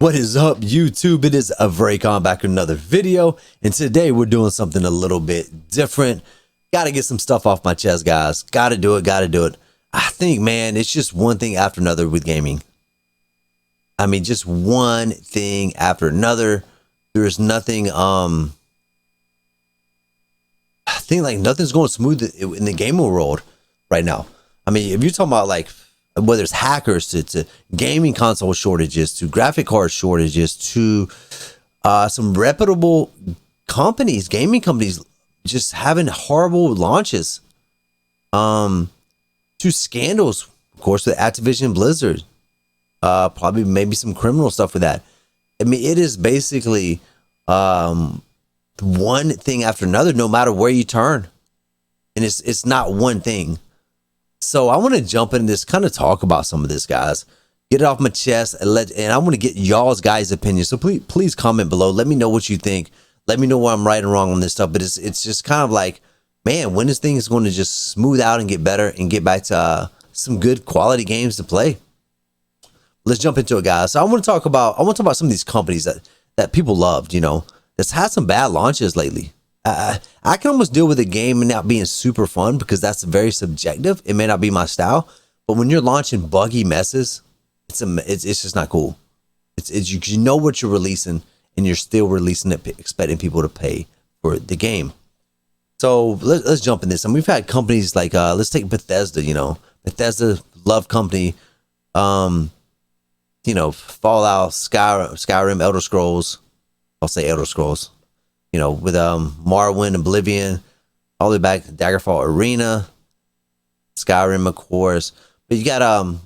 What is up, YouTube? It is Avraycon back with another video, and today we're doing something a little bit different. Gotta get some stuff off my chest, guys. Gotta do it. I think, man, it's just one thing after another with gaming. I mean, just one thing after another. There's nothing, I think like nothing's going smooth in the gaming world right now. I mean, if you're talking about like, whether it's hackers to gaming console shortages, to graphic card shortages, to some reputable companies, gaming companies just having horrible launches, to scandals, of course, with Activision Blizzard, probably maybe some criminal stuff with that. I mean, it is basically one thing after another, no matter where you turn, and it's not one thing. So I want to jump in this, kind of talk about some of this, guys. Get it off my chest, and I want to get y'all's guys' opinion. So please comment below. Let me know what you think. Let me know where I'm right and wrong on this stuff. But it's just kind of like, man, when this thing is going to just smooth out and get better and get back to some good quality games to play. Let's jump into it, guys. So I want to talk about some of these companies that people loved, you know, that's had some bad launches lately. I can almost deal with a game and not being super fun because that's very subjective. It may not be my style, but when you're launching buggy messes, it's just not cool. It's you know what you're releasing, and you're still releasing it, expecting people to pay for the game. So let's jump in this. And we've had companies like let's take Bethesda. You know, Bethesda, love company. You know, Fallout, Skyrim, Elder Scrolls. I'll say Elder Scrolls. You know, with Morrowind, Oblivion, all the way back to Daggerfall Arena, Skyrim, of course. But you got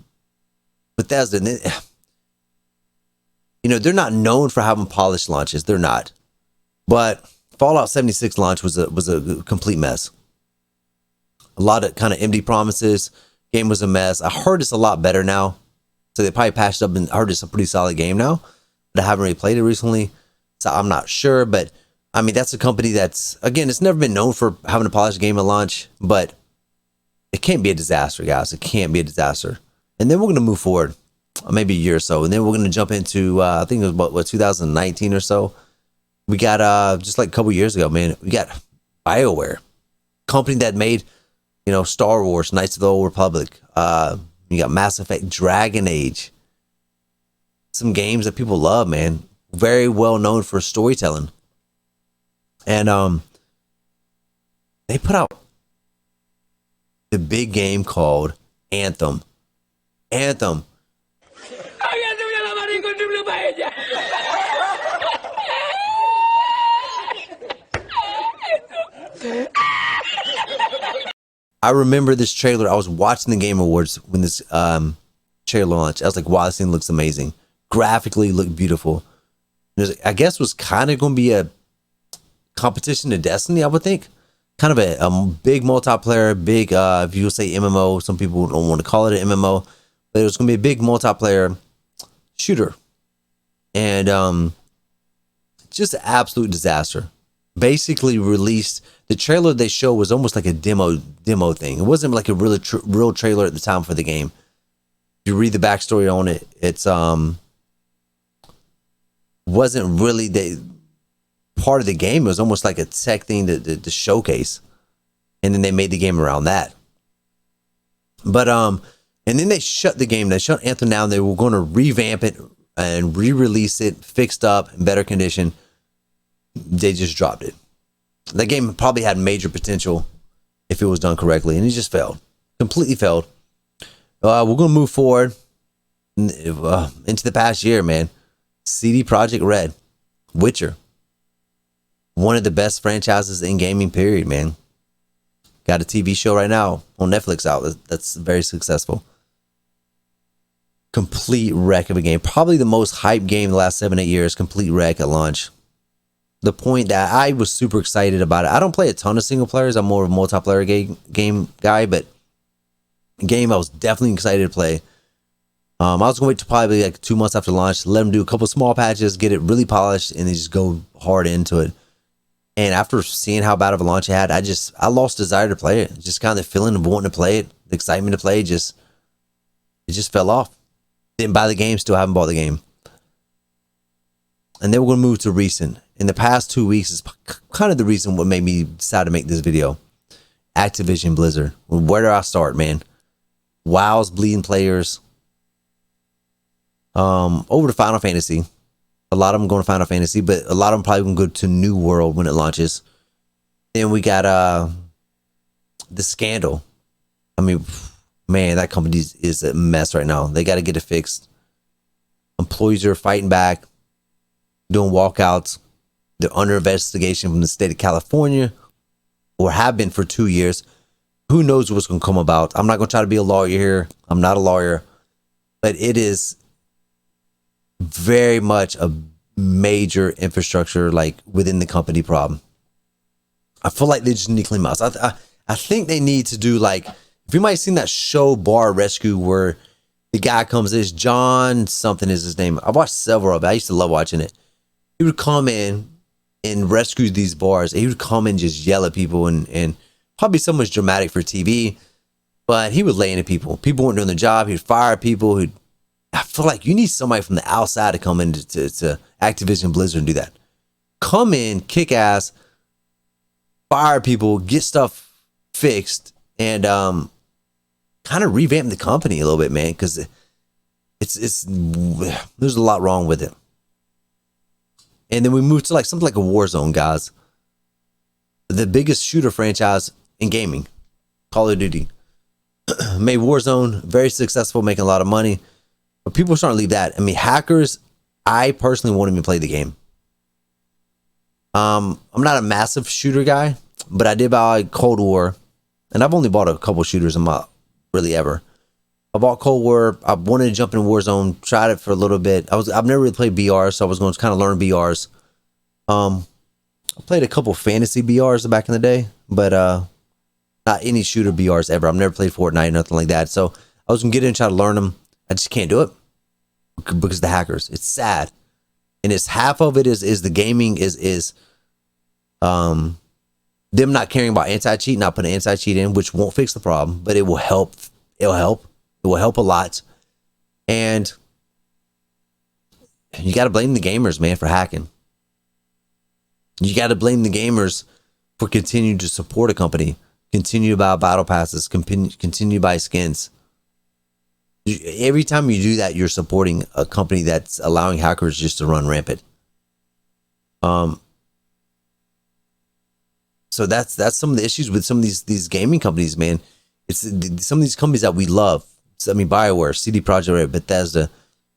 Bethesda, and you know, they're not known for having polished launches. They're not. But Fallout 76 launch was a complete mess. A lot of kind of empty promises. Game was a mess. I heard it's a lot better now. So they probably patched up, and I heard it's a pretty solid game now. But I haven't really played it recently, so I'm not sure. But I mean, that's a company that's, again, it's never been known for having a polished game at launch, but it can't be a disaster, guys. It can't be a disaster. And then we're going to move forward, maybe a year or so, and then we're going to jump into, I think it was what 2019 or so. We got, just like a couple years ago, man, we got BioWare, company that made, you know, Star Wars, Knights of the Old Republic. You got Mass Effect, Dragon Age. Some games that people love, man. Very well known for storytelling. And they put out the big game called Anthem. Anthem. I remember this trailer. I was watching the Game Awards when this trailer launched. I was like, wow, this thing looks amazing. Graphically looked beautiful. I guess was kind of going to be a competition to Destiny, I would think. Kind of a big multiplayer, big, if you say MMO, some people don't want to call it an MMO, but it was going to be a big multiplayer shooter. And just an absolute disaster. Basically released, the trailer they showed was almost like a demo thing. It wasn't like a real trailer at the time for the game. If you read the backstory on it, it's wasn't really the part of the game. It was almost like a tech thing to showcase, and then they made the game around that. But and then they shut the game. They shut Anthem down. They were going to revamp it and re-release it, fixed up in better condition. They just dropped it. That game probably had major potential if it was done correctly, and it just failed. Completely failed. We're going to move forward into the past year, man. CD Projekt Red, Witcher. One of the best franchises in gaming, period, man. Got a TV show right now on Netflix out that's very successful. Complete wreck of a game. Probably the most hyped game in the last 7-8 years. Complete wreck at launch. The point that I was super excited about it. I don't play a ton of single players. I'm more of a multiplayer game guy, but a game I was definitely excited to play. I was going to wait to probably like 2 months after launch, let them do a couple small patches, get it really polished, and then just go hard into it. And after seeing how bad of a launch it had, I lost desire to play it. Just kind of the feeling of wanting to play it, the excitement to play, it just fell off. Didn't buy the game, still haven't bought the game. and they were going to move to recent. In the past 2 weeks is kind of the reason what made me decide to make this video. Activision Blizzard. Where do I start, man? WoW's bleeding players. Over to Final Fantasy. A lot of them going to Final Fantasy, but a lot of them probably going to go to New World when it launches. Then we got the Scandal. I mean, man, that company is a mess right now. They got to get it fixed. Employees are fighting back, doing walkouts. They're under investigation from the state of California, or have been for 2 years. Who knows what's going to come about? I'm not going to try to be a lawyer here. I'm not a lawyer, but it is very much a major infrastructure, like within the company problem. I feel like they just need to clean house. I think they need to do like, if you might have seen that show Bar Rescue, where the guy comes, is John something is his name. I watched several of it. I used to love watching it. He would come in and rescue these bars. He would come and just yell at people and probably so much dramatic for TV, but he would lay into people. People weren't doing their job. He'd fire people. I feel like you need somebody from the outside to come into to Activision Blizzard and do that. Come in, kick ass, fire people, get stuff fixed, and kind of revamp the company a little bit, man, because it's there's a lot wrong with it. And then we moved to like something like a Warzone, guys. The biggest shooter franchise in gaming, Call of Duty, made Warzone very successful, making a lot of money. But people are starting to leave that. I mean, hackers, I personally won't even play the game. I'm not a massive shooter guy, but I did buy Cold War, and I've only bought a couple shooters in my really ever. I bought Cold War. I wanted to jump in Warzone, tried it for a little bit. I've never really played BR, so I was going to kind of learn BRs. I played a couple fantasy BRs back in the day, but not any shooter BRs ever. I've never played Fortnite, nothing like that. So I was going to get in and try to learn them. I just can't do it because of the hackers. It's sad. And it's half of it is the gaming is them not caring about anti-cheat, not putting anti-cheat in, which won't fix the problem, but it will help. It'll help. It will help a lot. And you got to blame the gamers, man, for hacking. You got to blame the gamers for continuing to support a company, continue to buy battle passes, continue to buy skins. Every time you do that, you're supporting a company that's allowing hackers just to run rampant. So that's some of the issues with some of these gaming companies, man. It's some of these companies that we love. So, I mean, BioWare, CD Projekt Red, Bethesda.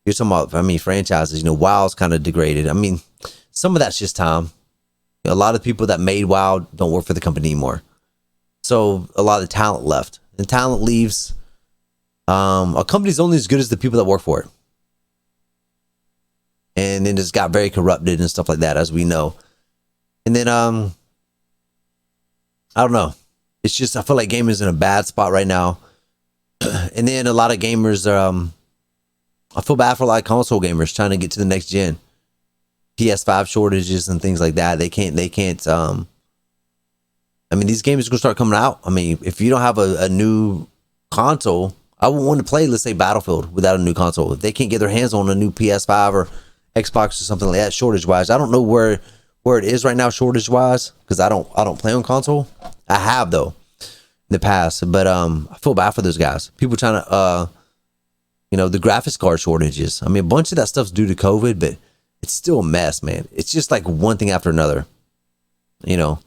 You're talking about, I mean, franchises. You know, WoW's kind of degraded. I mean, some of that's just time. A lot of people that made WoW don't work for the company anymore. So a lot of the talent left. And talent leaves. A company's only as good as the people that work for it. And then it's got very corrupted and stuff like that, as we know. And then, I don't know. It's just, I feel like gamers in a bad spot right now. And then a lot of gamers, I feel bad for a lot of console gamers trying to get to the next gen. PS5 shortages and things like that. They can't, I mean, these games are going to start coming out. I mean, if you don't have a new console, I wouldn't want to play, let's say, Battlefield without a new console. If they can't get their hands on a new PS5 or Xbox or something like that, shortage-wise, I don't know where it is right now, shortage-wise, because I don't play on console. I have, though, in the past, but I feel bad for those guys. People trying to, the graphics card shortages. I mean, a bunch of that stuff's due to COVID, but it's still a mess, man. It's just like one thing after another, you know.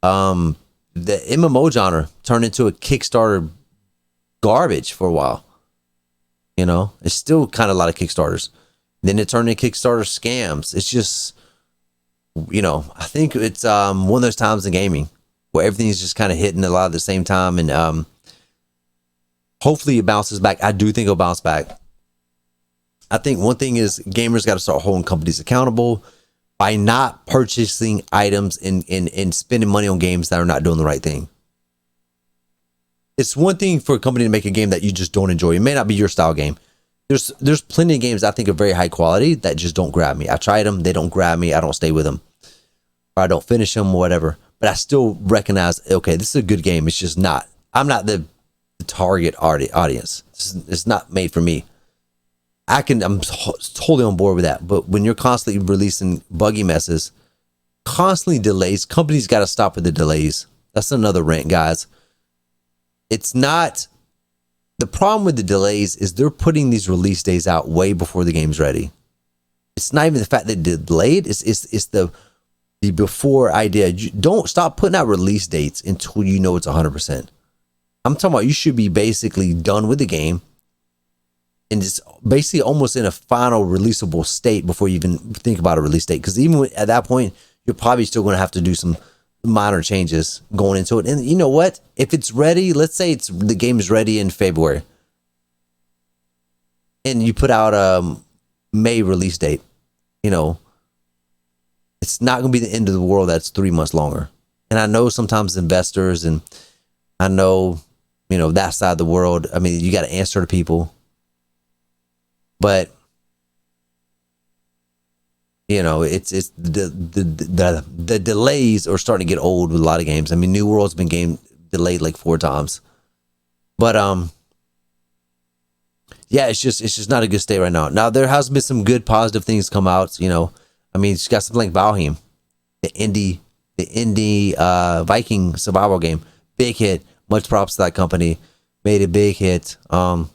The MMO genre turned into a Kickstarter garbage for a while. You know, it's still kind of a lot of Kickstarters. Then it turned into Kickstarter scams. It's just, you know, I think it's one of those times in gaming where everything's just kind of hitting a lot at the same time, and hopefully it bounces back. I do think it'll bounce back. I think one thing is gamers got to start holding companies accountable by not purchasing items and spending money on games that are not doing the right thing. It's one thing for a company to make a game that you just don't enjoy. It may not be your style game. There's plenty of games I think are very high quality that just don't grab me. I tried them, they don't grab me, I don't stay with them, or I don't finish them, or whatever. But I still recognize, okay, this is a good game. It's just not. I'm not the target audience. It's not made for me. I'm totally on board with that. But when you're constantly releasing buggy messes, constantly delays, companies got to stop with the delays. That's another rant, guys. It's not, the problem with the delays is they're putting these release days out way before the game's ready. It's not even the fact that they're delayed. It's the before idea. You don't stop putting out release dates until you know it's 100%. I'm talking about you should be basically done with the game and it's basically almost in a final releasable state before you even think about a release date. Because even at that point, you're probably still going to have to do some minor changes going into it. And you know what? If it's ready, let's say the game is ready in February, and you put out a May release date, you know, it's not going to be the end of the world. That's 3 months longer. And I know sometimes investors, and I know, you know, that side of the world, I mean, you got to answer to people. But you know, it's the delays are starting to get old with a lot of games. I mean, New World's been delayed like 4 times. But yeah, it's just not a good state right now. Now there has been some good positive things come out, you know. I mean, it's got something like Valheim, the indie Viking survival game. Big hit. Much props to that company. Made a big hit. I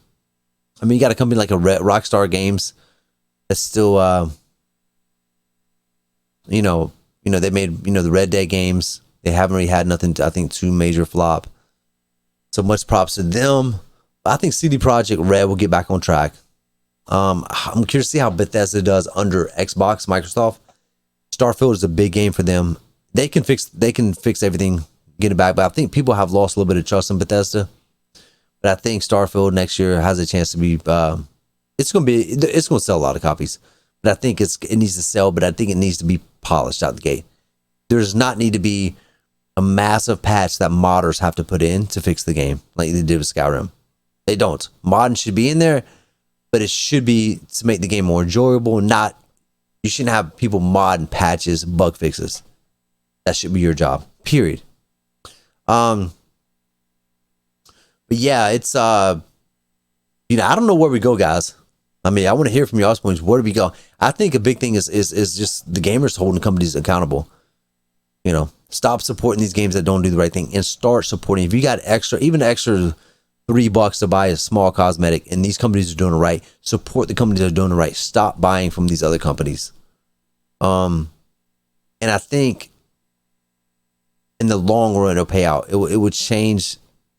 mean, you got a company like a Rockstar Games that's still, you know, they made, you know, the Red Dead games. They haven't really had nothing, I think, too major flop. So much props to them. I think CD Projekt Red will get back on track. I'm curious to see how Bethesda does under Xbox, Microsoft. Starfield is a big game for them. They can fix everything, get it back. But I think people have lost a little bit of trust in Bethesda. But I think Starfield next year has a chance to be. It's going to sell a lot of copies. But I think it needs to sell. But I think it needs to be polished out the gate. There does not need to be a massive patch that modders have to put in to fix the game like they did with Skyrim. They don't. Modding should be in there, but it should be to make the game more enjoyable. Not, you shouldn't have people modding patches, bug fixes. That should be your job. Period. But yeah, it's you know, I don't know where we go, guys. I mean, I want to hear from y'all's points. Where do we go? I think a big thing is just the gamers holding companies accountable. You know, stop supporting these games that don't do the right thing and start supporting. If you got even extra $3 to buy a small cosmetic and these companies are doing it right, support the companies that are doing it right. Stop buying from these other companies. And I think in the long run it'll pay out. It would change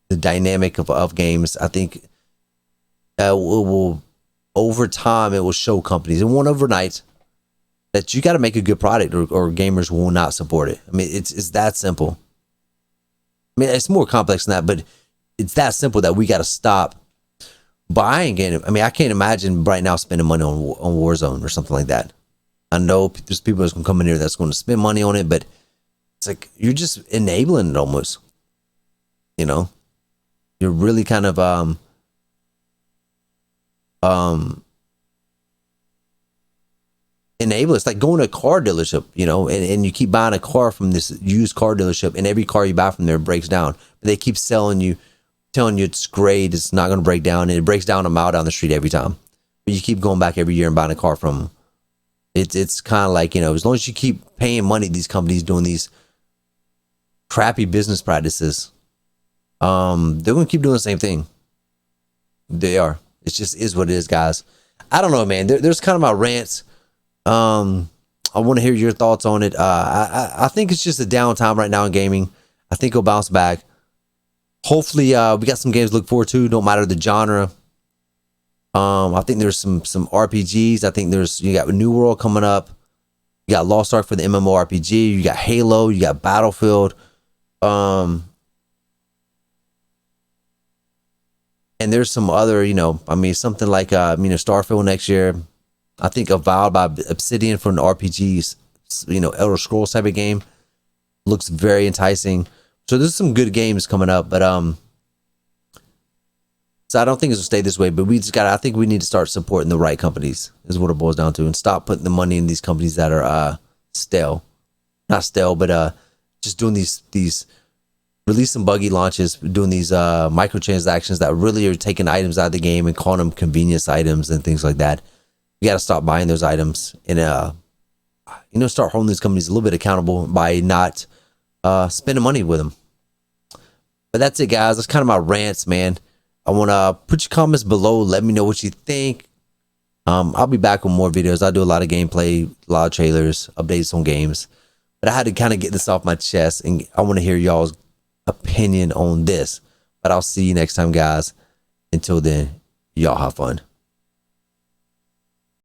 the dynamic of games. I think it will over time, it will show companies, it won't overnight, that you got to make a good product or gamers will not support it. I mean, it's that simple. I mean, it's more complex than that, but it's that simple that we got to stop buying it. I mean, I can't imagine right now spending money on Warzone or something like that. I know there's people that's going to come in here that's going to spend money on it, but it's like you're just enabling it almost. You know, you're really kind of enable. It's like going to a car dealership, you know, and you keep buying a car from this used car dealership, and every car you buy from there breaks down. But they keep telling you it's great, it's not going to break down, and it breaks down a mile down the street every time. But you keep going back every year and buying a car from them. It's kind of like, you know, as long as you keep paying money, these companies doing these crappy business practices, they're going to keep doing the same thing. They are. It just is what it is, guys. I don't know, man. There's kind of my rants. I want to hear your thoughts on it. I think it's just a downtime right now in gaming. I think it'll bounce back. Hopefully, we got some games to look forward to. Don't matter the genre. I think there's some RPGs. I think you got New World coming up. You got Lost Ark for the MMORPG. You got Halo. You got Battlefield. And there's some other, you know, I mean, something like, Starfield next year. I think Avowed by Obsidian for an RPGs, you know, Elder Scrolls type of game. Looks very enticing. So there's some good games coming up, but so I don't think it's gonna stay this way, but I think we need to start supporting the right companies is what it boils down to, and stop putting the money in these companies that are stale. Not stale, but just doing these release some buggy launches, doing these microtransactions that really are taking items out of the game and calling them convenience items and things like that. You got to stop buying those items and start holding these companies a little bit accountable by not spending money with them. But that's it, guys. That's kind of my rants, man. I want to put your comments below. Let me know what you think. I'll be back with more videos. I do a lot of gameplay, a lot of trailers, updates on games. But I had to kind of get this off my chest, and I want to hear y'all's opinion on this. But I'll see you next time, guys. Until then, y'all have fun.